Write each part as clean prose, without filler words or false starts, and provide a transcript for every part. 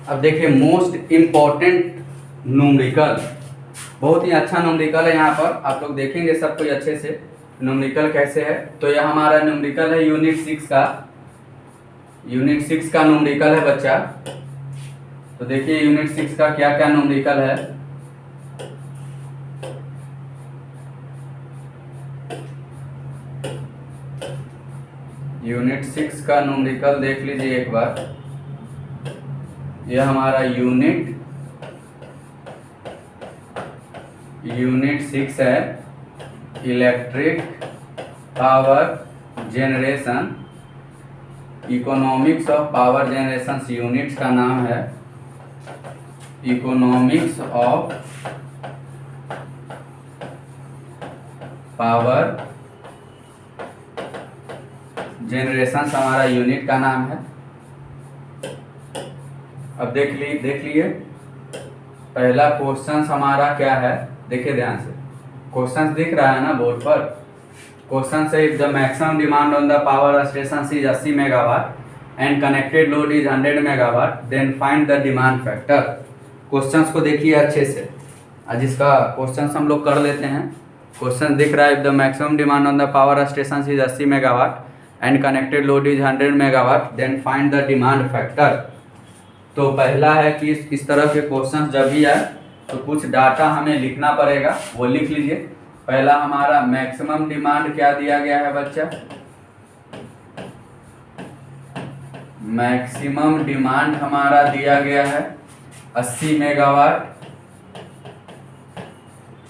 अब देखिए most important numerical, बहुत ही अच्छा न्यूमेरिकल है। यहाँ पर आप लोग देखेंगे सब कोई अच्छे से न्यूमेरिकल कैसे है। तो यह हमारा न्यूमेरिकल है यूनिट 6 का, यूनिट 6 का न्यूमेरिकल है बच्चा। तो देखिए यूनिट 6 का क्या क्या न्यूमेरिकल है। यूनिट 6 का न्यूमेरिकल देख लीजिए एक बार। यह हमारा यूनिट 6 है, electric power generation, economics of power generation units का नाम है इकोनॉमिक्स ऑफ पावर जनरेशन हमारा यूनिट का नाम है। अब देख लिए पहला क्वेश्चन हमारा क्या है, देखिए ध्यान से। क्वेश्चन दिख रहा है ना बोर्ड पर। क्वेश्चन से the maximum demand on the power station is 80 megawatt and connected load is 100 megawatt, then find the demand factor. Questions को देखिए अच्छे से, आज इसका क्वेश्चंस हम लोग कर लेते हैं। क्वेश्चन दिख रहा है the maximum demand on the power station is 80 megawatt and connected load is 100 megawatt, then find the demand factor. तो पहला है कि इस तरह के क्वेश्चन जब भी आए तो कुछ डाटा हमें लिखना पड़ेगा, वो लिख लीजिए। पहला हमारा मैक्सिमम डिमांड क्या दिया गया है बच्चा, मैक्सिमम डिमांड हमारा दिया गया है 80 मेगावाट।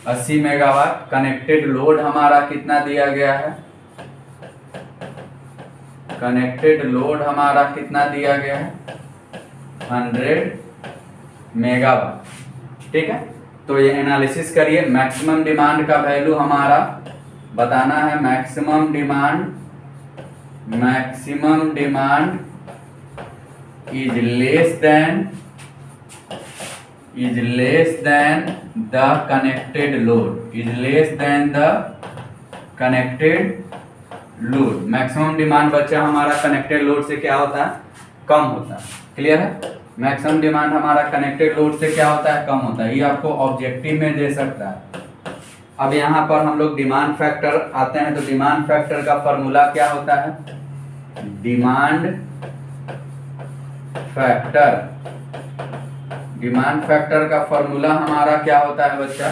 80 मेगावाट। कनेक्टेड लोड हमारा कितना दिया गया है, कनेक्टेड लोड हमारा कितना दिया गया है 100 मेगावाट। ठीक है, तो ये एनालिसिस करिए। मैक्सिमम डिमांड का वैल्यू हमारा बताना है। Maximum demand is less than the connected load, is less than the connected load. Maximum demand बच्चा हमारा कनेक्टेड लोड से क्या होता है, कम होता है। क्लियर है, मैक्सिमम डिमांड हमारा कनेक्टेड लोड से क्या होता है, कम होता है। ये आपको ऑब्जेक्टिव में दे सकता है। अब यहाँ पर हम लोग डिमांड फैक्टर आते हैं। तो डिमांड फैक्टर का फॉर्मूला क्या होता है, डिमांड फैक्टर का फॉर्मूला हमारा क्या होता है बच्चा,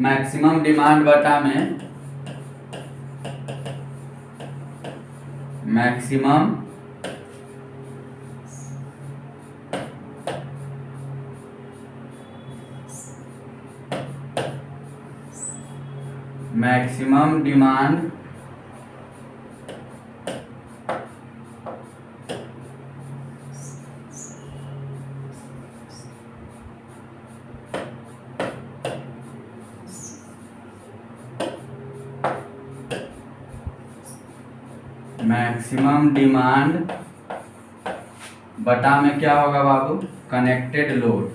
मैक्सिमम डिमांड बटा में मैक्सिमम डिमांड बटा में क्या होगा बाबू, कनेक्टेड लोड,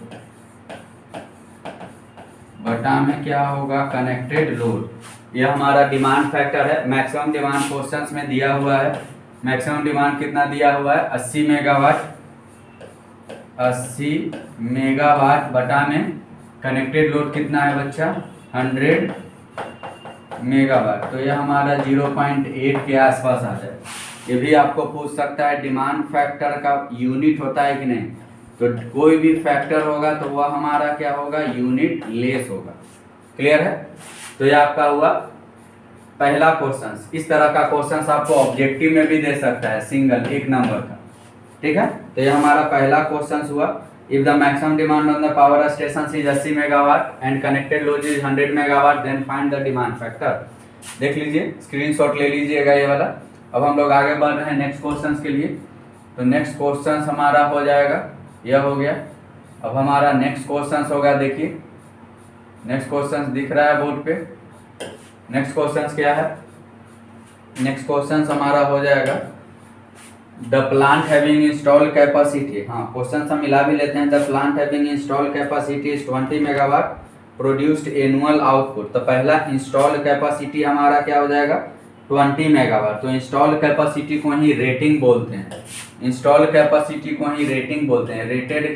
बटा में क्या होगा, कनेक्टेड लोड। यह हमारा डिमांड फैक्टर है। मैक्सिमम डिमांड क्वेश्चंस में दिया हुआ है। मैक्सिमम डिमांड कितना दिया हुआ है, 80 मेगावाट। 80 मेगावाट बटा में कनेक्टेड लोड कितना है बच्चा, 100 मेगावाट। तो यह हमारा 0.8 के आसपास आ जाए। ये भी आपको पूछ सकता है डिमांड फैक्टर का यूनिट होता है कि नहीं। तो कोई भी फैक्टर होगा तो वह हमारा क्या होगा, यूनिट लेस होगा। क्लियर है, तो ये आपका हुआ पहला क्वेश्चन। इस तरह का क्वेश्चन आपको ऑब्जेक्टिव में भी दे सकता है, सिंगल एक नंबर का। ठीक है, तो ये हमारा पहला क्वेश्चन हुआ। If the maximum demand on the power station is 80 megawatt and connected load is 100 megawatt, then find the demand factor. देख लीजिए, स्क्रीनशॉट ले लीजिएगा ये वाला। अब हम लोग आगे बढ़ रहे हैं नेक्स्ट क्वेश्चन के लिए। तो नेक्स्ट क्वेश्चन हमारा हो जाएगा, यह हो गया। अब हमारा नेक्स्ट क्वेश्चन होगा, देखिए नेक्स्ट क्वेश्चन दिख रहा है बोर्ड पे। नेक्स्ट क्वेश्चन क्या है, नेक्स्ट क्वेश्चन हमारा हो जाएगा the plant having install capacity. हाँ, क्वेश्चन हम मिला भी लेते हैं। The plant having install capacity is 20 megawatt, produced annual output. तो पहला इंस्टॉल कैपेसिटी हमारा क्या हो जाएगा, 20 मेगावाट। तो इंस्टॉल कैपेसिटी को ही रेटिंग बोलते हैं। इंस्टॉल कैपेसिटी को ही रेटिंग बोलते हैं। रेटेड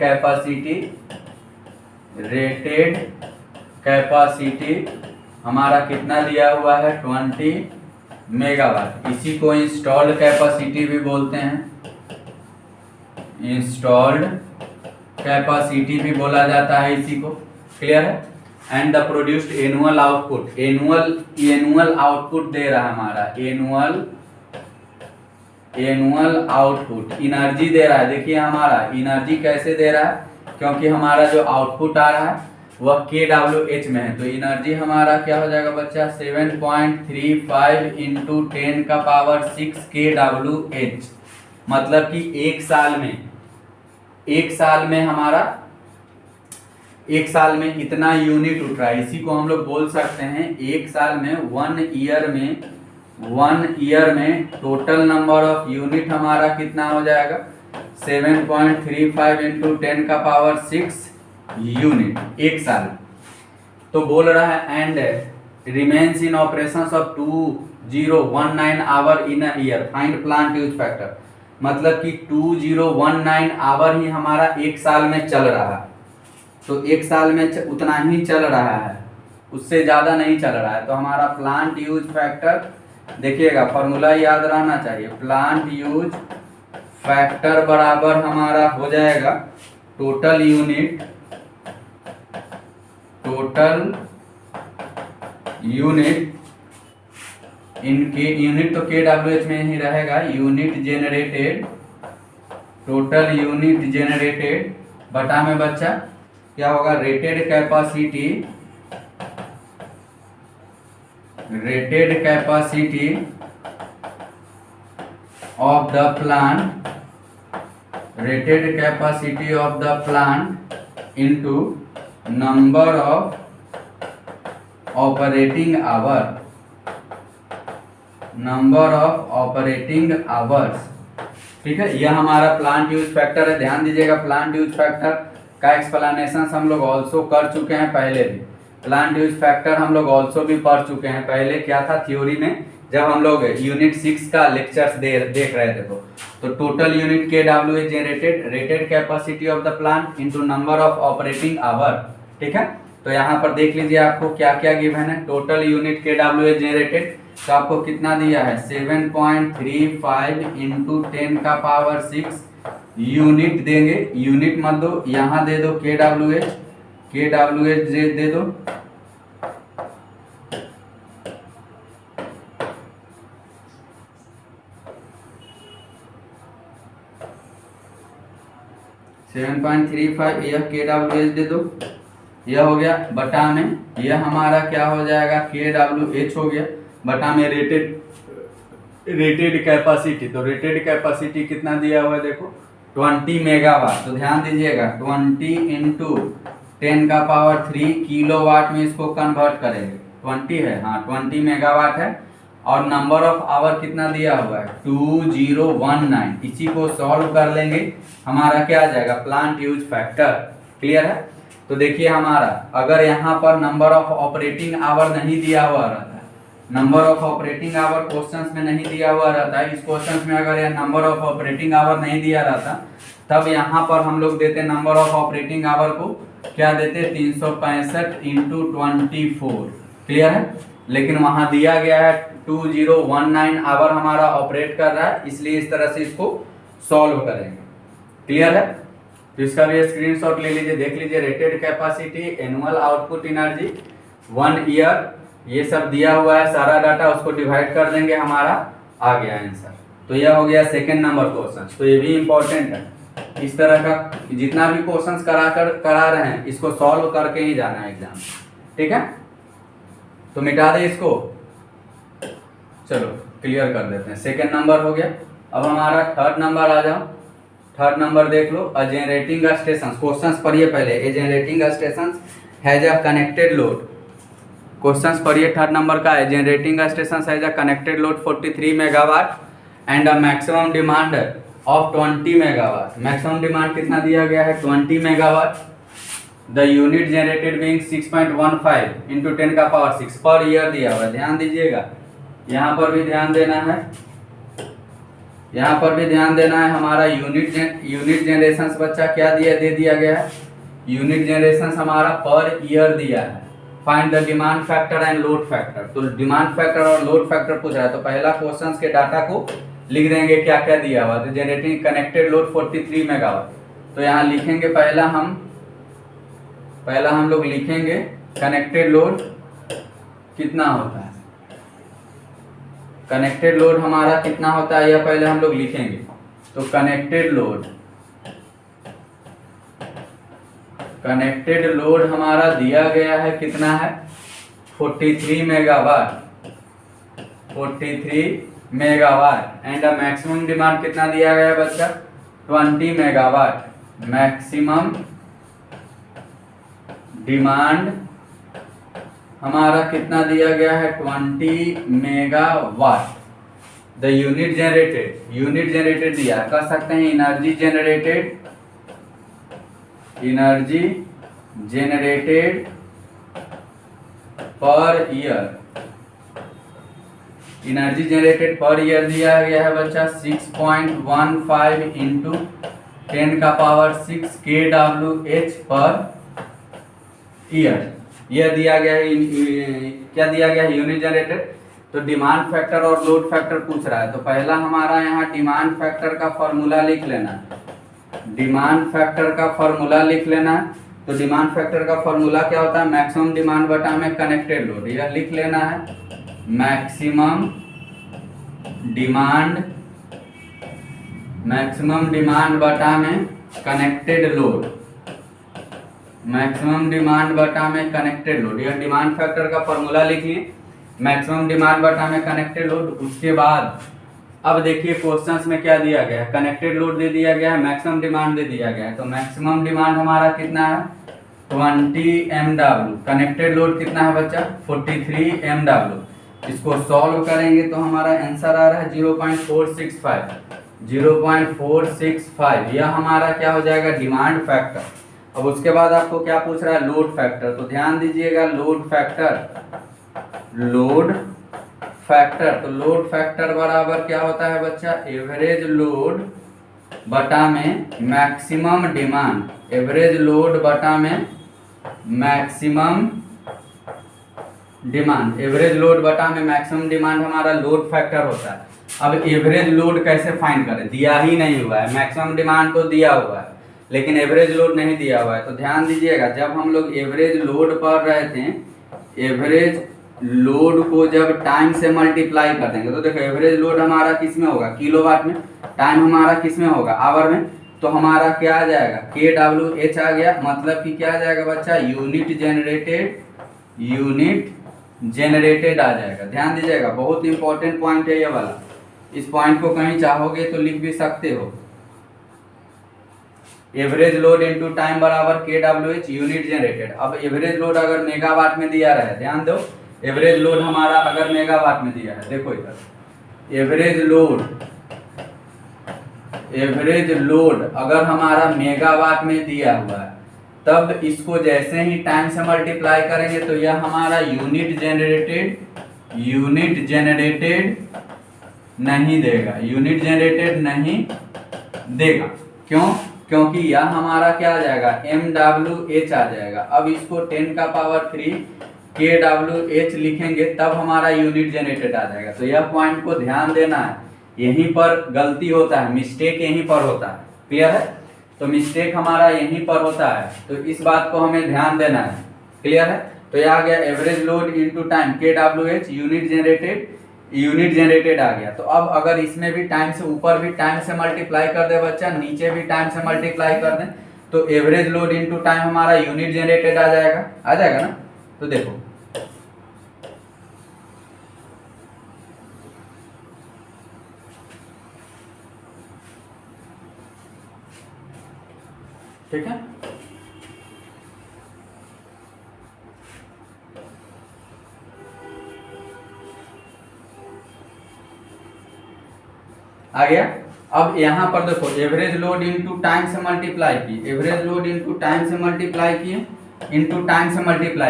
कैपेसिटी हमारा कितना दिया हुआ है 20 मेगावाट। इसी को इंस्टॉल्ड कैपेसिटी भी बोलते हैं, इंस्टॉल्ड कैपेसिटी भी बोला जाता है इसी को। क्लियर है। And the produced annual output, annual output दे रहा है हमारा, एनुअल आउटपुट एनर्जी दे रहा है। देखिए हमारा एनर्जी कैसे दे रहा है, क्योंकि हमारा जो आउटपुट आ रहा है वह kWh में है, तो एनर्जी हमारा क्या हो जाएगा बच्चा 7.35 इंटू 10⁶ kWh। मतलब कि एक साल में इतना यूनिट उठ रहा है। इसी को हम लोग बोल सकते हैं एक साल में 1 ईयर में टोटल नंबर ऑफ यूनिट हमारा कितना हो जाएगा 7.35 इंटू 10⁶ यूनिट एक साल। तो बोल रहा है and remains in operations of 2019 hour in a year, find plant use factor. मतलब कि 2019 आवर ही हमारा एक साल में चल रहा है, तो एक साल में उतना ही चल रहा है, उससे ज़्यादा नहीं चल रहा है। तो हमारा प्लांट यूज फैक्टर देखिएगा, फॉर्मूला याद रहना चाहिए। प्लांट यूज फैक्टर बराबर हमारा हो जाएगा टोटल यूनिट इनके यूनिट तो kWh में ही रहेगा, टोटल यूनिट जेनरेटेड बटा में बच्चा क्या होगा rated capacity of the plant into number of operating hours. ठीक है, यह हमारा प्लांट यूज फैक्टर है। ध्यान दीजिएगा, प्लांट यूज फैक्टर का एक्सप्लेनेशन हम लोग ऑल्सो कर चुके हैं पहले भी। प्लांट यूज फैक्टर हम लोग ऑल्सो भी पढ़ चुके हैं पहले। क्या था थ्योरी में, जब हम लोग यूनिट 6 का लेक्चर्स देख रहे थे तो total unit kWh generated, rated capacity of the plant into number of operating hour. ठीक है, तो यहाँ पर देख लीजिए आपको क्या क्या गिवन है। टोटल यूनिट kWh जनरेटेड तो आपको कितना दिया है 7.35 इंटू 10⁶ यूनिट देंगे। यूनिट मत दो, यहाँ दे दो kWh दे दो। यह kWh दे दो, यह हो गया बटा में, यह हमारा क्या हो जाएगा kWh हो गया बटा में रेटेड कैपेसिटी। तो रेटेड कैपेसिटी कितना दिया हुआ है देखो 20 मेगावाट। तो ध्यान दीजिएगा 20 इंटू 10⁻³ किलोवाट में इसको कन्वर्ट करेंगे। 20 है, हाँ 20 मेगावाट है। और नंबर ऑफ आवर कितना दिया हुआ है 2019। इसी को सॉल्व कर लेंगे, हमारा क्या आ जाएगा प्लांट यूज फैक्टर। क्लियर है। तो देखिए हमारा अगर यहाँ पर नंबर ऑफ ऑपरेटिंग आवर नहीं दिया हुआ रहता है, number of operating hour questions में नहीं दिया हुआ रहता है, इस क्वेश्चंस में अगर यह नंबर ऑफ ऑपरेटिंग आवर नहीं दिया रहता तब यहाँ पर हम लोग देते नंबर ऑफ ऑपरेटिंग आवर को क्या देते 365 इंटू 24। क्लियर है। लेकिन वहाँ दिया गया है 2019 आवर हमारा ऑपरेट कर रहा है, इसलिए इस तरह से इसको सॉल्व करेंगे। क्लियर है। तो इसका भी स्क्रीनशॉट ले लीजिए, देख लीजिए rated capacity, annual output energy, 1 year, ये सब दिया हुआ है सारा डाटा, उसको डिवाइड कर देंगे, हमारा आ गया आंसर। तो यह हो गया सेकंड नंबर क्वेश्चन। तो ये भी इंपॉर्टेंट है, इस तरह का जितना भी क्वेश्चंस करा रहे हैं इसको सॉल्व करके ही जाना है एग्जाम। ठीक है, तो मिटा दे इसको, चलो क्लियर कर देते हैं। सेकंड नंबर हो गया। अब हमारा थर्ड नंबर आ जाओ। थर्ड नंबर देख लो, अ जनरेटिंग स्टेशन। क्वेश्चंस पढ़िए पहले। A generating station has a connected load. Questions पढ़िए थर्ड नंबर का है, generating station has a connected load 43 megawatt and a maximum demand of 20 megawatt. Maximum demand कितना दिया गया है 20 megawatt. The unit generated being 6.15 into 10⁶ per year दिया हुआ है। ध्यान दीजिएगा, यहाँ पर भी ध्यान देना है। यहाँ पर भी ध्यान देना है, हमारा यूनिट जनरेशन बच्चा क्या दे दिया गया है, यूनिट जनरेशन हमारा पर ईयर दिया है। Find the demand factor and load factor, तो डिमांड फैक्टर और लोड फैक्टर पूछ रहा है, तो पहला क्वेश्चन के डाटा को लिख देंगे क्या क्या दिया हुआ। तो जनरेटिंग कनेक्टेड लोड 43 मेगावाट, तो यहाँ लिखेंगे पहला हम लोग लिखेंगे कनेक्टेड लोड कितना होता है, कनेक्टेड लोड हमारा कितना होता है यह पहले हम लोग लिखेंगे। तो कनेक्टेड लोड हमारा दिया गया है कितना है, 43 megawatt, 43 megawatt. And maximum demand कितना दिया गया है बच्चा, 20 मेगावाट। मैक्सिमम डिमांड हमारा कितना दिया गया है, 20 मेगावाट। द यूनिट जनरेटेड दिया, कर सकते हैं energy generated per year, energy generated per year दिया गया है बच्चा 6.15 इंटू 10⁻⁶ kWh पर ईयर। यह दिया गया है, क्या दिया गया है, यूनिट जनरेटेड। तो डिमांड फैक्टर और लोड फैक्टर पूछ रहा है, तो पहला हमारा यहाँ डिमांड फैक्टर का फॉर्मूला लिख लेना है, डिमांड फैक्टर का फॉर्मूला लिख लेना है। तो डिमांड फैक्टर का फॉर्मूला क्या होता है, मैक्सिमम डिमांड बटा में कनेक्टेड लोड, यह लिख लेना है। मैक्सिमम डिमांड बटा में कनेक्टेड लोड, मैक्सिमम डिमांड बटा में कनेक्टेड लोड, यह डिमांड फैक्टर का फॉर्मूला लिख लिए, मैक्सिमम डिमांड बटा में कनेक्टेड लोड। उसके बाद अब देखिए क्वेश्चंस में क्या दिया गया है, कनेक्टेड लोड दे दिया गया है, मैक्सिमम डिमांड दे दिया गया है। तो मैक्सिमम डिमांड हमारा कितना है, 20 MW, कनेक्टेड लोड कितना है बच्चा, 43 MW। इसको सॉल्व करेंगे तो हमारा आंसर आ रहा है 0.465, यह हमारा क्या हो जाएगा, डिमांड फैक्टर। अब उसके बाद आपको क्या पूछ रहा है, लोड फैक्टर। तो ध्यान दीजिएगा, लोड फैक्टर, तो लोड फैक्टर बराबर क्या होता है बच्चा, एवरेज लोड बटा में मैक्सिमम डिमांड, एवरेज लोड बटा में मैक्सिमम डिमांड, एवरेज लोड बटा में मैक्सिमम डिमांड हमारा लोड फैक्टर होता है। अब एवरेज लोड कैसे फाइंड करें, दिया ही नहीं हुआ है, मैक्सिमम डिमांड तो दिया हुआ है लेकिन एवरेज लोड नहीं दिया हुआ है। तो ध्यान दीजिएगा, जब हम लोग एवरेज लोड पढ़ रहे थे, एवरेज लोड को जब टाइम से मल्टीप्लाई कर देंगे, तो देखो एवरेज लोड हमारा किस में होगा, किलोवाट में, टाइम हमारा किस में होगा, आवर में। तो हमारा क्या आ जाएगा, kWh आ गया, मतलब कि क्या आ जाएगा बच्चा, यूनिट जनरेटेड आ जाएगा। ध्यान दीजिएगा, बहुत इंपॉर्टेंट पॉइंट है ये वाला, इस पॉइंट को कहीं चाहोगे तो लिख भी सकते हो। एवरेज लोड इनटू टाइम बराबर kWh यूनिट जनरेटेड। अब एवरेज लोड अगर मेगावाट में दिया रहा है, ध्यान दो, एवरेज लोड हमारा अगर मेगावाट में दिया है, देखो इधर एवरेज लोड अगर हमारा मेगावाट में दिया हुआ है, तब इसको जैसे ही टाइम से मल्टीप्लाई करेंगे तो यह हमारा यूनिट जनरेटेड नहीं देगा, क्यों, क्योंकि यह हमारा क्या आ जाएगा, MWH आ जाएगा। अब इसको 10⁻³ kWh लिखेंगे तब हमारा यूनिट जनरेटेड आ जाएगा। तो यह पॉइंट को ध्यान देना है, यहीं पर गलती होता है, मिस्टेक यहीं पर होता है, क्लियर है। तो मिस्टेक हमारा यहीं पर होता है, तो इस बात को हमें ध्यान देना है, क्लियर है। तो यह आ गया average load into time kWh unit generated आ गया। तो अब अगर इसमें भी टाइम से, ऊपर भी टाइम से मल्टीप्लाई कर दे बच्चा, नीचे भी टाइम से मल्टीप्लाई कर दें, तो एवरेज लोड इनटू टाइम हमारा यूनिट जनरेटेड आ जाएगा ना। तो देखो ठीक है, आ गया। अब यहाँ पर देखो एवरेज लोड इनटू टाइम से मल्टीप्लाई किए, एवरेज लोड इनटू टाइम से मल्टीप्लाई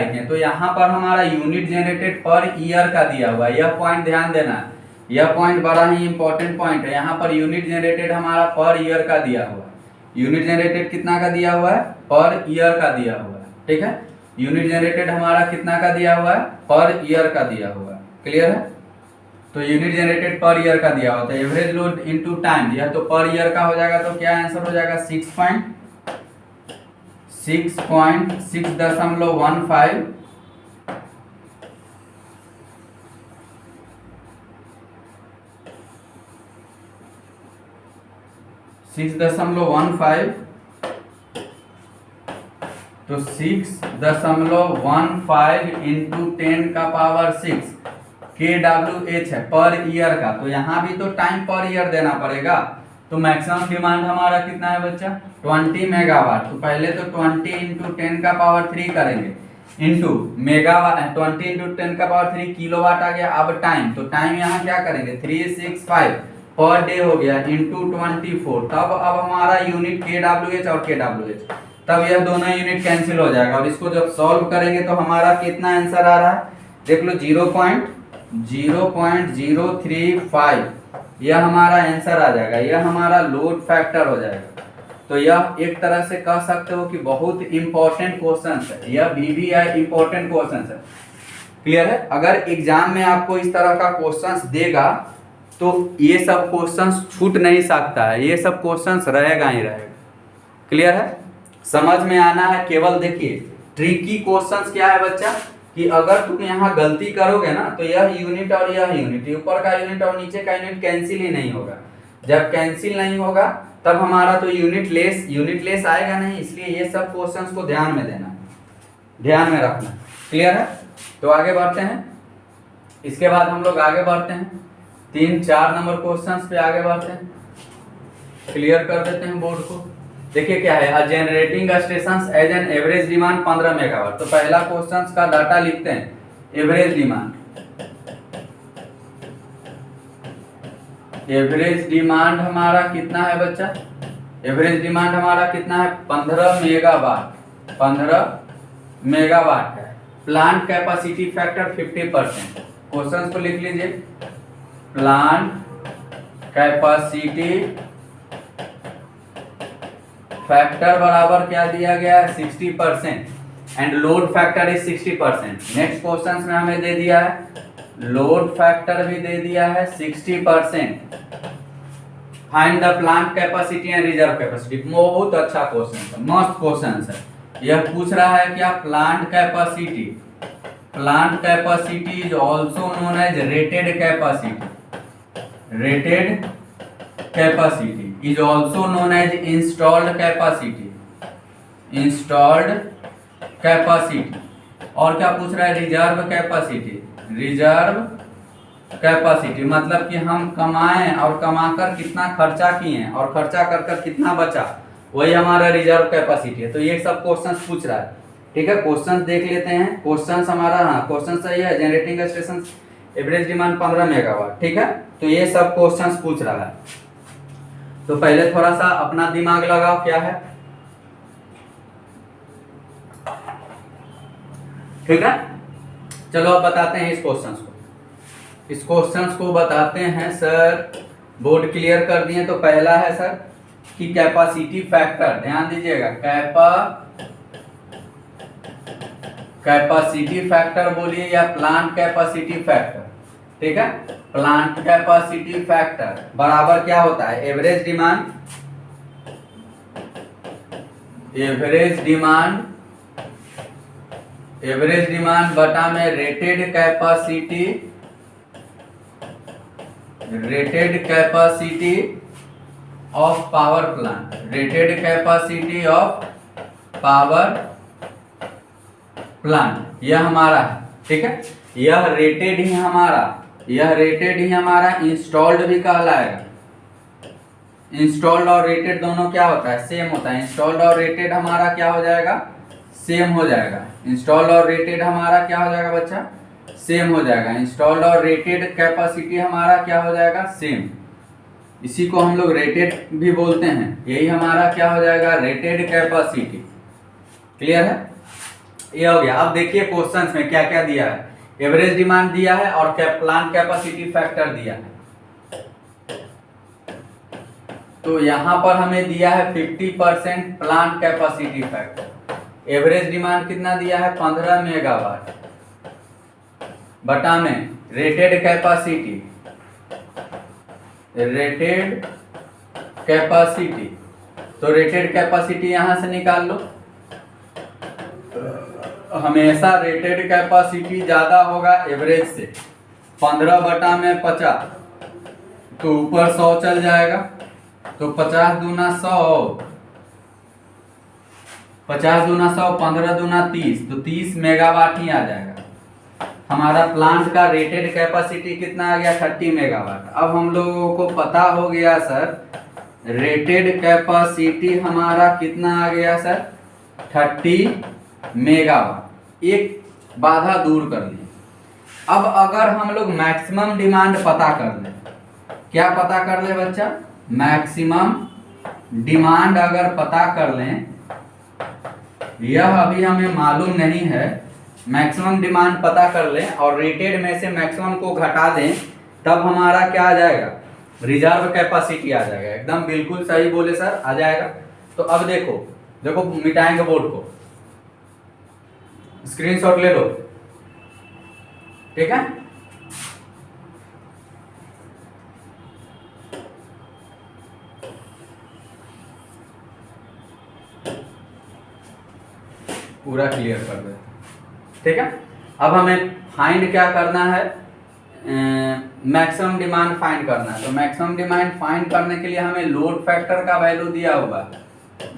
किए, तो यहाँ पर हमारा यूनिट जनरेटेड पर ईयर का दिया हुआ है, यह पॉइंट ध्यान देना है। यह पॉइंट बड़ा ही इंपॉर्टेंट पॉइंट है। यहाँ पर यूनिट जनरेटेड हमारा पर ईयर का दिया हुआ है। यूनिट जनरेटेड कितना का दिया हुआ है? पर ईयर का दिया हुआ है। ठीक है, यूनिट जनरेटेड हमारा कितना का दिया हुआ है? पर ईयर का दिया हुआ है। क्लियर है? तो यूनिट जनरेटेड पर ईयर का दिया होता है। एवरेज लोड इनटू टाइम, यह तो पर ईयर का हो जाएगा, तो क्या आंसर हो जाएगा? 6.6.6.15 6.15, तो 6.15 इंटू 10 का पावर 6 KWH है पर ईयर का। तो यहाँ भी तो टाइम पर ईयर देना पड़ेगा। तो मैक्सिमम डिमांड हमारा कितना है बच्चा? 20 मेगावाट। तो पहले तो 20 इंटू 10 का पावर 3 करेंगे, इंटू मेगावाट, 20 इंटू 10 का पावर 3 किलोवाट आ गया। अब टाइम, तो टाइम यहाँ क्या करेंगे? 365 पर डे हो गया, इंटू 24। तब अब हमारा यूनिट KWH और KWH, तब यह दोनों यूनिट कैंसिल हो जाएगा। और इसको जब सॉल्व करेंगे तो हमारा कितना आंसर आ रहा है? देख लो, 0.035 यह हमारा आंसर आ जाएगा। यह हमारा लोड फैक्टर हो जाएगा। तो यह एक तरह से कह सकते हो कि बहुत इंपॉर्टेंट क्वेश्चन है। यह VVI इंपॉर्टेंट क्वेश्चन है। क्लियर है? अगर एग्जाम में आपको इस तरह का क्वेश्चंस देगा तो ये सब क्वेश्चंस छूट नहीं सकता है, ये सब क्वेश्चंस रहेगा ही रहेगा। क्लियर है? समझ में आना है। केवल देखिए, ट्रिकी क्वेश्चंस क्या है बच्चा, कि अगर तुम यहाँ गलती करोगे ना तो यह यूनिट और यह यूनिट, ऊपर का यूनिट और नीचे का यूनिट कैंसिल ही नहीं होगा। जब कैंसिल नहीं होगा तब हमारा तो यूनिट लेस आएगा नहीं। इसलिए ये सब क्वेश्चंस को ध्यान में देना, ध्यान में रखना। क्लियर है? तो आगे बढ़ते हैं। इसके बाद हम लोग आगे बढ़ते हैं 3-4 नंबर क्वेश्चंस पे आगे बढ़ते हैं। क्लियर कर देते हैं बोर्ड को। देखिए क्या है, generating station as an average demand 15 megawatt. तो पहला क्वेश्चन का डाटा लिखते हैं, एवरेज डिमांड। एवरेज डिमांड हमारा कितना है बच्चा? एवरेज डिमांड हमारा कितना है? 15 मेगावाट। 15 मेगावाट है। Plant capacity factor 50%। क्वेश्चन को लिख लीजिए, प्लांट कैपेसिटी फैक्टर बराबर क्या दिया गया है? 60%। And load factor is 60%। Next question में हमें दे दिया है लोड फैक्टर भी दे दिया है 60%। Find the plant capacity and reserve capacity. बहुत अच्छा क्वेश्चन है, मस्त क्वेश्चन है। यह पूछ रहा है क्या? Plant capacity. Plant capacity is also known as rated capacity. Rated capacity is also known as installed capacity। installed capacity। और क्या पूछ रहा है? Reserve capacity. रिजर्व कैपेसिटी मतलब कि हम कमाएं और कमाकर कितना खर्चा किए और खर्चा कर कर कितना बचा, वही हमारा रिजर्व कैपेसिटी है। तो ये सब क्वेश्चंस पूछ रहा है। ठीक है, क्वेश्चंस देख लेते हैं। क्वेश्चंस हमारा, हाँ क्वेश्चन सही है, generating station average demand 15 megawatt. ठीक है, तो ये सब क्वेश्चंस पूछ रहा है। तो पहले थोड़ा सा अपना दिमाग लगाओ क्या है। ठीक है, चलो अब बताते हैं इस क्वेश्चंस को। इस क्वेश्चंस को बताते हैं सर। बोर्ड क्लियर कर दिए। तो पहला है सर कि कैपेसिटी फैक्टर, ध्यान दीजिएगा, कैपेसिटी फैक्टर बोलिए या प्लांट कैपेसिटी फैक्टर। ठीक है, प्लांट कैपेसिटी फैक्टर बराबर क्या होता है? एवरेज डिमांड, एवरेज डिमांड बटा में rated capacity of power plant. Rated capacity of power plant यह हमारा है। ठीक है, यह रेटेड ही हमारा इंस्टॉल्ड भी कहलाएगा। इंस्टॉल्ड और रेटेड दोनों क्या होता है? सेम होता है। इंस्टॉल्ड और रेटेड हमारा क्या हो जाएगा? सेम हो जाएगा। इंस्टॉल्ड और रेटेड हमारा क्या हो जाएगा बच्चा? सेम हो जाएगा। इंस्टॉल्ड और रेटेड कैपेसिटी हमारा क्या हो जाएगा? सेम। इसी को हम लोग रेटेड भी बोलते हैं। यही हमारा क्या हो जाएगा? Rated capacity. क्लियर है? ये हो गया। अब देखिए क्वेश्चंस में क्या क्या दिया है। एवरेज डिमांड दिया है और प्लांट कैपेसिटी फैक्टर दिया है। तो यहाँ पर हमें दिया है 50% plant capacity factor. Average demand कितना दिया है 15 मेगावाट बटा में रेटेड कैपेसिटी, तो रेटेड कैपेसिटी यहाँ से निकाल लो। हमेशा रेटेड कैपेसिटी ज्यादा होगा एवरेज से। 15 बटा में 50 तो ऊपर 100 चल जाएगा, तो 50 दूना 100, 50 दूना 100, 15 दूना 30, तो 30 मेगावाट ही आ जाएगा। हमारा प्लांट का रेटेड कैपेसिटी कितना आ गया 30 मेगावाट। अब हम लोगों को पता हो गया सर रेटेड कैपेसिटी हमारा कितना आ गया सर 30 मेगावाट। एक बाधा दूर कर ली। अब अगर हम लोग मैक्सिमम डिमांड पता कर लें, क्या पता कर ले बच्चा, मैक्सिमम डिमांड अगर पता कर लें, यह अभी हमें मालूम नहीं है, मैक्सिमम डिमांड पता कर लें और रेटेड में से मैक्सिमम को घटा दें, तब हमारा क्या आ जाएगा रिजर्व कैपेसिटी आ जाएगा। एकदम बिल्कुल सही बोले सर, आ जाएगा। तो अब देखो देखो मिटाएंगे बोर्ड को, स्क्रीनशॉट ले लो, ठीक है। पूरा क्लियर कर दे, ठीक है। अब हमें फाइंड क्या करना है, मैक्सिमम डिमांड फाइंड करना है। तो मैक्सिमम डिमांड फाइंड करने के लिए हमें लोड फैक्टर का वैल्यू दिया हुआ है।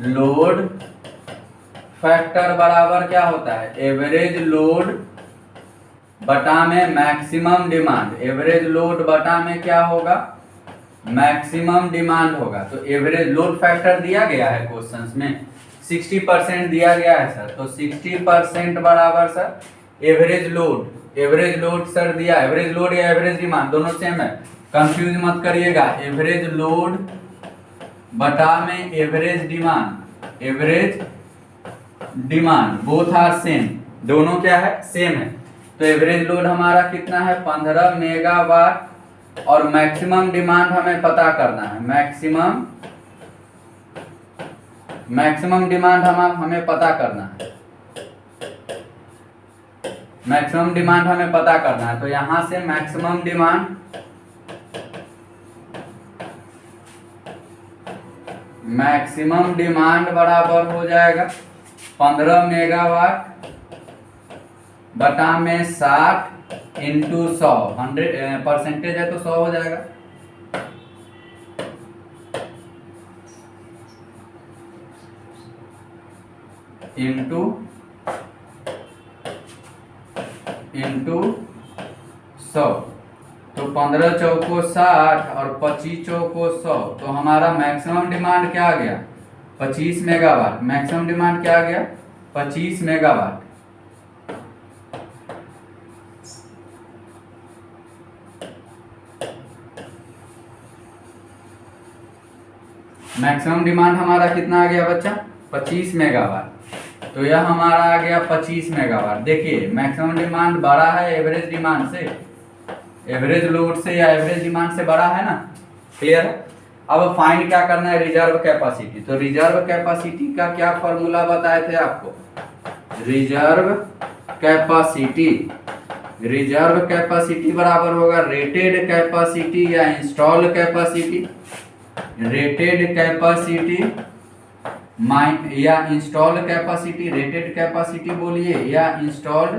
लोड फैक्टर बराबर क्या होता है, एवरेज लोड बटा में मैक्सिमम डिमांड। एवरेज लोड बटा में क्या होगा, मैक्सिमम डिमांड होगा। तो एवरेज लोड फैक्टर दिया गया है क्वेश्चंस में 60% दिया गया है सर। तो 60% बराबर sir average load, average load sir दिया, एवरेज लोड या एवरेज डिमांड दोनों सेम है, कंफ्यूज मत करिएगा। एवरेज लोड बटा में average demand, average demand both are same, दोनों क्या है सेम है। तो एवरेज लोड हमारा कितना है 15 मेगावाट और मैक्सिमम डिमांड हमें पता करना है। मैक्सिमम डिमांड हमें पता करना है, मैक्सिमम डिमांड हमें पता करना है। तो यहां से मैक्सिमम डिमांड बराबर हो जाएगा 15 मेगावाट बटा में 60 इंटू 100, 100% है तो 100 हो जाएगा। इंटू 100, तो 15 चौको 60 और 25 चौको 100, तो हमारा मैक्सिमम डिमांड क्या आ गया 25 मेगावाट। मैक्सिमम डिमांड क्या आ गया 25 मेगावाट। मैक्सिमम डिमांड हमारा कितना आ गया बच्चा 25 मेगावाट। तो यह हमारा आ गया 25 मेगावाट। देखिए मैक्सिमम डिमांड बड़ा है एवरेज डिमांड से, एवरेज लोड से या एवरेज डिमांड से बड़ा है ना, क्लियर है। अब फाइंड क्या करना है रिजर्व कैपेसिटी। तो रिजर्व कैपेसिटी का क्या फॉर्मूला बताए थे आपको, रिजर्व कैपेसिटी बराबर होगा रेटेड कैपेसिटी या इंस्टॉल्ड कैपेसिटी। रेटेड कैपेसिटी या इंस्टॉल्ड कैपेसिटी, रेटेड कैपेसिटी बोलिए या इंस्टॉल्ड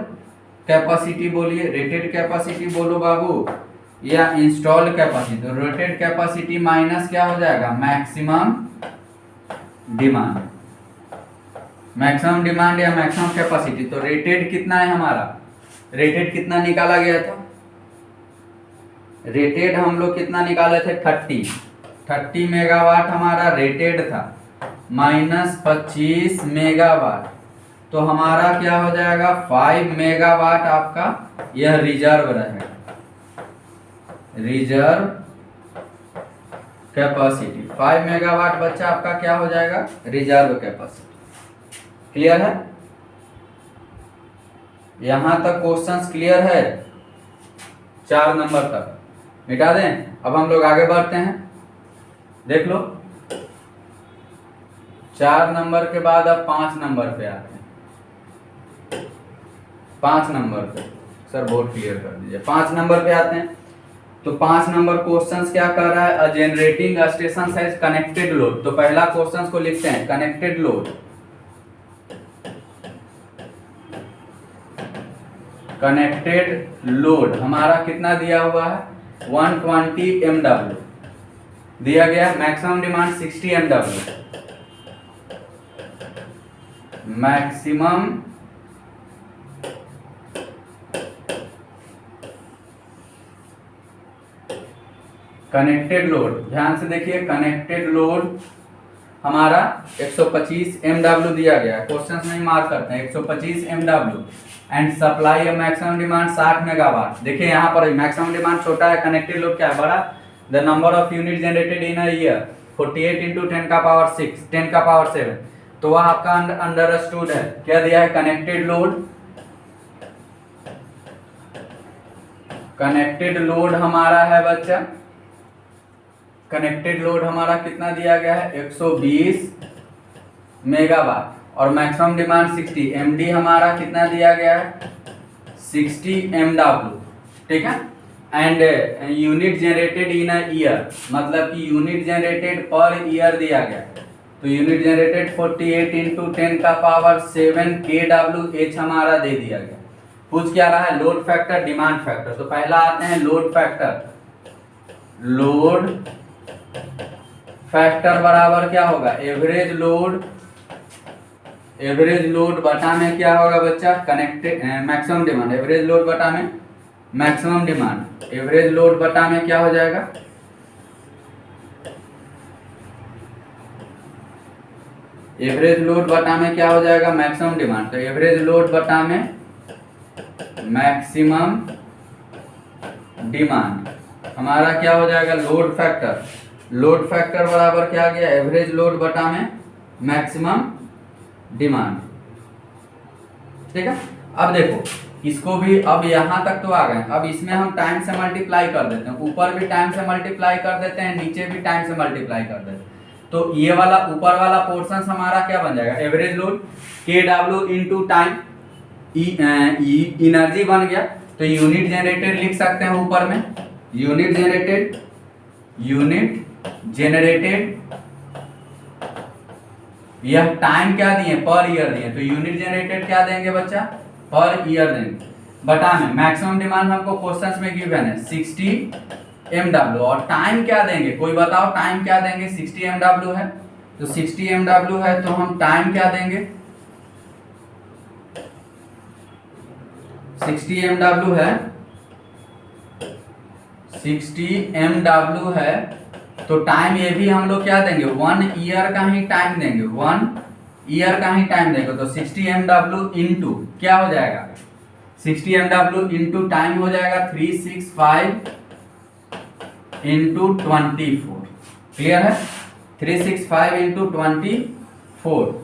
कैपेसिटी बोलिए। रेटेड कैपेसिटी बोलो बाबू या इंस्टॉल्ड कैपेसिटी। तो रेटेड कैपेसिटी माइनस क्या हो जाएगा मैक्सिमम डिमांड, मैक्सिमम डिमांड या मैक्सिमम कैपेसिटी। तो रेटेड कितना है हमारा, रेटेड कितना निकाला गया था, रेटेड हम लोग कितना निकाले थे 30 मेगावाट हमारा रेटेड था, माइनस 25 मेगावाट, तो हमारा क्या हो जाएगा 5 मेगावाट आपका यह रिजर्व रहेगा, रिजर्व कैपेसिटी 5 मेगावाट बच्चा आपका क्या हो जाएगा रिजर्व कैपेसिटी। क्लियर है, यहां तक क्वेश्चंस क्लियर है, 4 नंबर तक मिटा दें। अब हम लोग आगे बढ़ते हैं, देख लो 4 नंबर के बाद अब 5 नंबर पे आते हैं। 5 नंबर पे सर बोर्ड क्लियर कर दीजिए। 5 नंबर पे आते हैं तो 5 नंबर क्वेश्चंस क्या कर रहा है, a generating station has connected load. तो पहला क्वेश्चंस को लिखते हैं कनेक्टेड लोड। कनेक्टेड लोड हमारा कितना दिया हुआ है 120 MW दिया गया है। Maximum demand 60 MW। Maximum connected load, ध्यान से देखिए, कनेक्टेड लोड हमारा 125 MW दिया गया है। क्वेश्चंस में मार्क करते हैं 125 MW and supply of maximum demand 60 megawatt. देखिए यहाँ पर मैक्सिमम डिमांड छोटा है, कनेक्टेड लोड क्या है बड़ा। The number of unit generated in a year 48 into 10 का पावर 6 10 का पावर 7। तो वह आपका अंडरस्टूड है, क्या दिया है कनेक्टेड लोड। कनेक्टेड लोड हमारा है बच्चा, कनेक्टेड लोड हमारा कितना दिया गया है 120 मेगावाट और मैक्सिमम डिमांड 60। एमडी हमारा कितना दिया गया है 60 MW, ठीक है। And unit generated in a year, मतलब कि यूनिट जनरेटेड पर ईयर दिया गया। तो यूनिट जनरेटेड 48 इंटू 10 का पावर 7 kWh हमारा दे दिया गया। पूछ क्या रहा है लोड फैक्टर डिमांड फैक्टर। तो पहला आते हैं लोड फैक्टर। लोड फैक्टर बराबर क्या होगा एवरेज लोड बटा में क्या होगा बच्चा connected maximum demand. Average load बटा में मैक्सिमम डिमांड, एवरेज लोड बटा में क्या हो जाएगा एवरेज लोड बटा में क्या हो जाएगा मैक्सिमम डिमांड। तो एवरेज लोड बटा में मैक्सिमम डिमांड हमारा क्या हो जाएगा लोड फैक्टर। लोड फैक्टर बराबर क्या आ गया एवरेज लोड बटा में मैक्सिमम डिमांड, ठीक है। अब देखो इसको भी, अब यहां तक तो आ गए, अब इसमें हम टाइम से मल्टीप्लाई कर देते हैं। ऊपर भी टाइम से मल्टीप्लाई कर देते हैं, नीचे भी टाइम से मल्टीप्लाई कर देते हैं। तो ये वाला ऊपर वाला पोर्शन हमारा क्या बन जाएगा average load KW into time, energy बन गया। तो यूनिट जनरेटेड लिख सकते हैं ऊपर में, यूनिट जनरेटेड यह टाइम क्या दिए पर ईयर दिए। तो यूनिट जनरेटेड क्या देंगे बच्चा पर ईयर देंगे बटा में मैक्सिमम डिमांड हमको क्वेश्चंस में गिवन है 60 MW और टाइम क्या देंगे कोई बताओ टाइम क्या देंगे 60 MW है। तो 60 MW है तो हम टाइम क्या देंगे 60 MW है 60 MW है तो टाइम ये भी हम लोग क्या देंगे 1 ईयर का ही टाइम देंगे, 1 ईयर का ही टाइम देंगे। तो 60 MW इंटू क्या हो जाएगा 60 MW इंटू टाइम हो जाएगा 365 इंटू 24। क्लियर है 365 इंटू 24,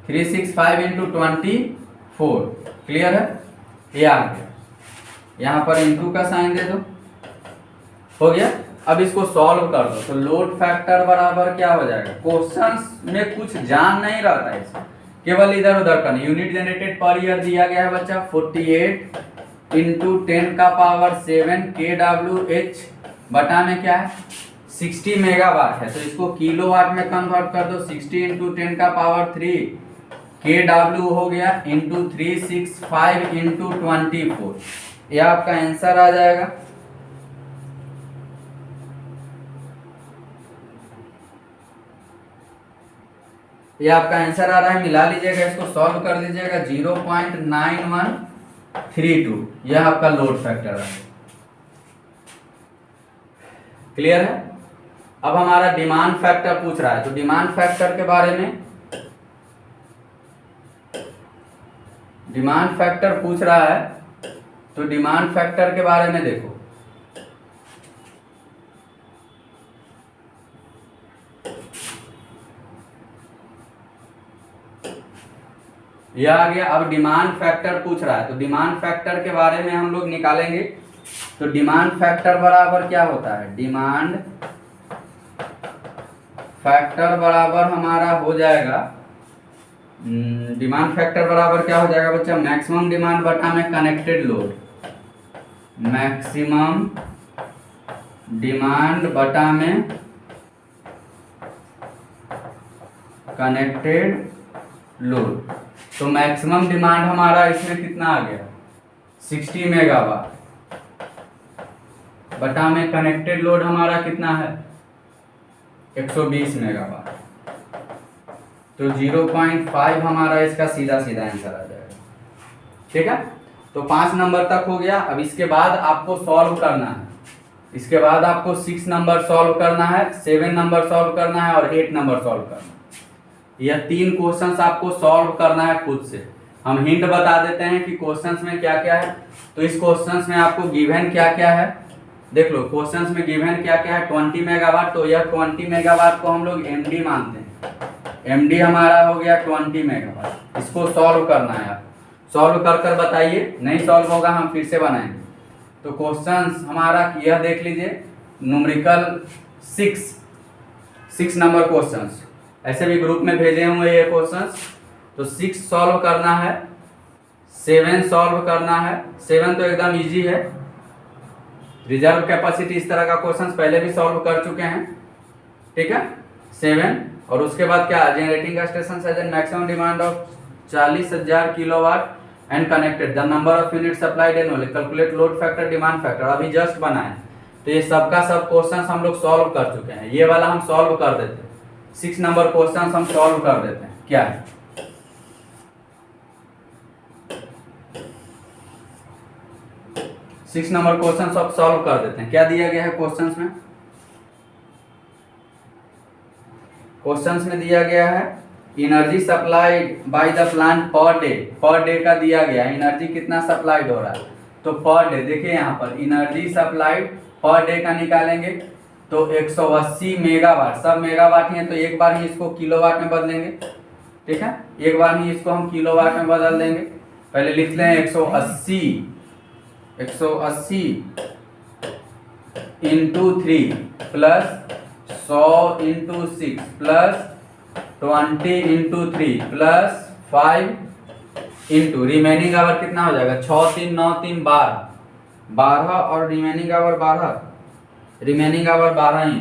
365 इंटू 24। क्लियर है ये आ गया, यहां पर इंटू का साइन दे दो, हो गया। अब इसको सॉल्व कर दो तो लोड फैक्टर बराबर क्या हो जाएगा। क्वेश्चंस में कुछ जान नहीं रहता है इसमें, केवल इधर उधर करना। यूनिट जनरेटेड पर ईयर दिया गया है बच्चा 48 इंटू 10 का पावर 7 kWh बटा में क्या है 60 मेगावाट है। तो इसको किलोवाट में कन्वर्ट कर दो, 60 इंटू 10 का पावर 3 kW हो गया इंटू 365 इंटू 24। ये आपका आंसर आ जाएगा। ये आपका आंसर आ रहा है, मिला लीजिएगा, इसको सॉल्व कर दीजिएगा 0.9132। यह आपका लोड फैक्टर है। क्लियर है। अब हमारा डिमांड फैक्टर पूछ रहा है तो डिमांड फैक्टर के बारे में, डिमांड फैक्टर पूछ रहा है तो डिमांड फैक्टर के बारे में देखो। यह आ गया। अब डिमांड फैक्टर पूछ रहा है तो डिमांड फैक्टर के बारे में हम लोग निकालेंगे। तो डिमांड फैक्टर बराबर क्या होता है डिमांड फैक्टर बराबर हमारा हो जाएगा, डिमांड फैक्टर बराबर क्या हो जाएगा बच्चा, मैक्सिमम डिमांड बटा में कनेक्टेड लोड, मैक्सिमम डिमांड बटा में कनेक्टेड लोड। तो मैक्सिमम डिमांड हमारा इसमें कितना आ गया, 60 मेगावाट बटा में कनेक्टेड लोड हमारा कितना है, 120 मेगावाट। तो 0.5 हमारा इसका सीधा सीधा आंसर आ जाएगा। ठीक है, तो 5 नंबर तक हो गया। अब इसके बाद आपको सॉल्व करना है, इसके बाद आपको 6 नंबर सॉल्व करना है, 7 नंबर सॉल्व करना है और 8 नंबर सॉल्व करना है। यह 3 क्वेश्चंस आपको सॉल्व करना है खुद से। हम हिंट बता देते हैं कि क्वेश्चंस में क्या क्या है। तो इस क्वेश्चंस में आपको गिवन क्या क्या है, देख लो क्वेश्चंस में गिवन क्या क्या है, 20 मेगावाट। तो यह 20 मेगावाट को हम लोग एमडी मानते हैं, एमडी हमारा हो गया 20 मेगावाट। इसको सॉल्व करना है, आप सॉल्व कर कर बताइए, नहीं सॉल्व होगा हम फिर से बनाएंगे। तो क्वेश्चंस हमारा यह देख लीजिए, न्यूमेरिकल 6 नंबर क्वेश्चंस, ऐसे भी ग्रुप में भेजे हुए ये क्वेश्चंस। तो 6 सॉल्व करना है, 7 सॉल्व करना है। 7 तो एकदम इजी है, रिजर्व कैपेसिटी इस तरह का क्वेश्चंस पहले भी सॉल्व कर चुके हैं। ठीक है, 7 और उसके बाद क्या, generating station has an maximum demand of 40,000 kilowatt and connected, the number of unit supplied annually, calculate load factor, demand factor, अभी जस्ट बना है। तो ये सबका सब क्वेश्चंस हम लोग सॉल्व कर चुके हैं, ये वाला हम सॉल्व कर देते हैं। 6 नंबर क्वेश्चंस हम सॉल्व कर देते हैं। क्या है, सिक्स नंबर क्वेश्चन सब सॉल्व कर देते हैं। क्या दिया गया है क्वेश्चंस में, क्वेश्चंस में दिया गया है energy supplied by the plant per day का दिया गया है, एनर्जी कितना सप्लाइड हो रहा है। तो पर डे देखिए यहाँ पर एनर्जी सप्लाइड पर डे का निकालेंगे तो 180 मेगावाट, सब मेगावाट ही है तो एक बार ही इसको किलोवाट में बदलेंगे। ठीक है, एक बार ही इसको हम किलोवाट में बदल देंगे। पहले लिख लें 180 into 3 plus 100 into 6 plus 20 into 3 plus 5 into remaining hour कितना हो जाएगा, 6 3 9 3 12 और रिमेनिंग आवर 12, रिमेनिंग आवर 12 ही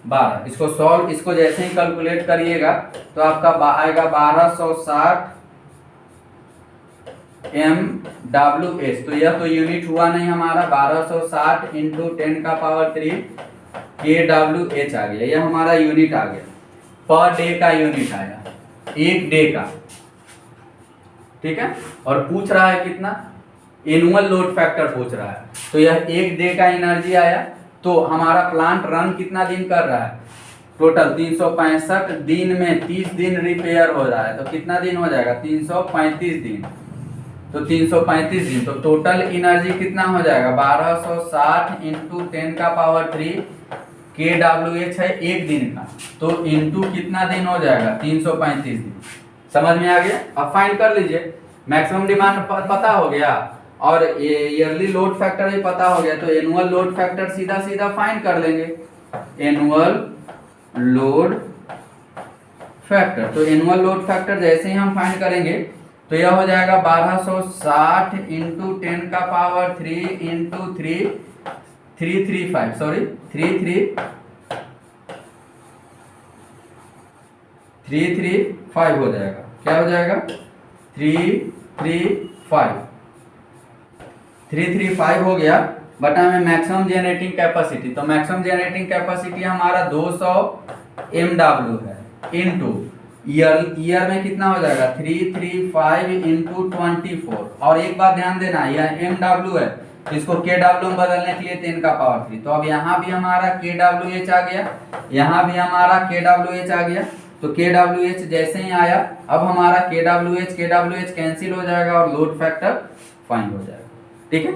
12। इसको सॉल्व, इसको जैसे ही कैलकुलेट करिएगा तो आपका आएगा 1260 MWH। तो यह तो यूनिट हुआ नहीं हमारा, 1260 इंटू 10 का पावर 3 KWH आ गया, यह हमारा यूनिट आ गया, पर डे का यूनिट आया, एक डे का। ठीक है, और पूछ रहा है कितना, एनुअल लोड फैक्टर पूछ रहा है। तो यह एक डे का एनर्जी आया। तो हमारा प्लांट रन कितना दिन कर रहा है, टोटल 365 दिन में 30 दिन रिपेयर हो रहा है। तो कितना दिन हो जाएगा, 335 दिन। तो 335 दिन, तो टोटल एनर्जी कितना हो जाएगा, 1260 इंटू 10 का पावर 3 KWH है एक दिन का। तो इंटू कितना दिन हो जाएगा, 335 दिन। समझ में आ गया। अब फाइंड कर लीजिए, मैक्सिमम डिमांड पता हो गया और ईयरली लोड फैक्टर भी पता हो गया। तो एनुअल लोड फैक्टर सीधा सीधा फाइंड कर लेंगे, एनुअल लोड फैक्टर। तो एनुअल लोड फैक्टर जैसे ही हम फाइंड करेंगे तो यह हो जाएगा 1260 इंटू 10 का पावर 3 इंटू 335 हो जाएगा। क्या हो जाएगा, 335 हो गया बटा में मैक्सिमम जनरेटिंग कैपेसिटी। तो मैक्सिमम जनरेटिंग कैपेसिटी हमारा 200 MW है इंटू ईयर में कितना हो जाएगा, 335 इंटू 24। और एक बात ध्यान देना, यह MW है, इसको KW में बदलने के लिए 10 का पावर 3। तो अब यहाँ भी हमारा KWH आ गया, यहाँ भी हमारा KWH आ गया। तो KWH जैसे ही आया, अब हमारा KWH कैंसिल हो जाएगा और लोड फैक्टर फाइंड हो जाएगा। ठीक है,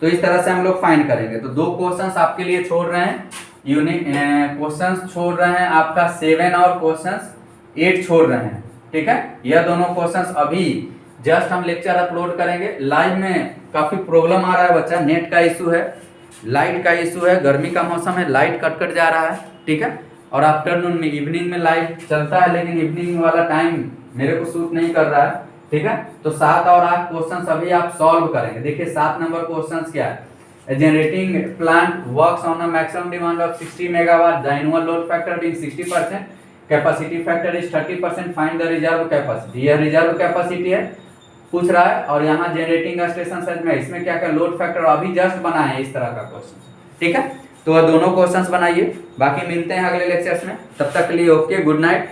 तो इस तरह से हम लोग फाइंड करेंगे। तो 2 क्वेश्चंस आपके लिए छोड़ रहे हैं, यूनिक क्वेश्चंस छोड़ रहे हैं आपका 7 और क्वेश्चंस 8 छोड़ रहे हैं। ठीक है, यह दोनों क्वेश्चंस अभी जस्ट हम लेक्चर अपलोड करेंगे। लाइव में काफी प्रॉब्लम आ रहा है बच्चा, नेट का इशू है, लाइट का इशू है, गर्मी का मौसम है, लाइट कट जा रहा है। ठीक है, और आफ्टरनून में, इवनिंग में लाइट चलता है, लेकिन इवनिंग वाला टाइम मेरे को सूट नहीं कर रहा है, ठीक है। तो 7 और 8 क्वेश्चन अभी आप सॉल्व करेंगे। देखिए 7 नंबर क्वेश्चन क्या है, generating plant works on a maximum demand of 60 megawatt, the annual load factor being 60%, capacity factor is 30%, find the reserve capacity. यह रिजर्व कैपेसिटी है पूछ रहा है, और यहाँ जनरेटिंग स्टेशन साइज में इसमें क्या क्या लोड फैक्टर अभी जस्ट बना है इस तरह का क्वेश्चन, ठीक है। तो दोनों क्वेश्चंस बनाइए, बाकी मिलते हैं अगले लेक्चर्स में, तब तक के लिए ओके, गुड नाइट।